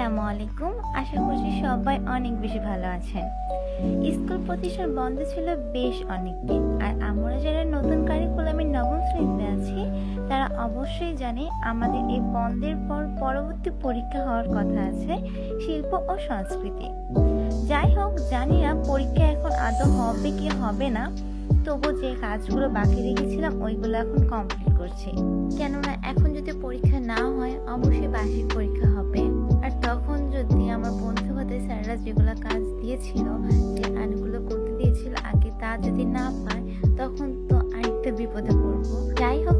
আসসালামু আলাইকুম। আশা করছি সবাই অনেক বেশি ভালো আছেন। স্কুল প্রতিষ্ঠান বন্ধ ছিল বেশ অনেকদিন, আর আমরা যারা নতুন কারিকুলামে নবম শ্রেণীতে আছি তারা অবশ্যই জানে আমাদের এই বন্ধের পর পরবর্তী পরীক্ষা হওয়ার কথা আছে শিল্প ও সংস্কৃতি। যাই হোক, জানি না পরীক্ষা এখন আদৌ হবে কি হবে না, তবু যে কাজগুলো বাকি রেখেছিলাম ওইগুলো এখন কমপ্লিট করছি। কেননা এখন যদি পরীক্ষা না হয় অবশ্যই বার্ষিক পরীক্ষা হবে, আর তখন যদি আমার বন্ধু হতে স্যাররা যেগুলো কাজ দিয়েছিল, যে কাজগুলো করতে দিয়েছিল আগে, তা যদি না পায় তখন তো আরেকটা বিপদে পড়বো। যাই হোক,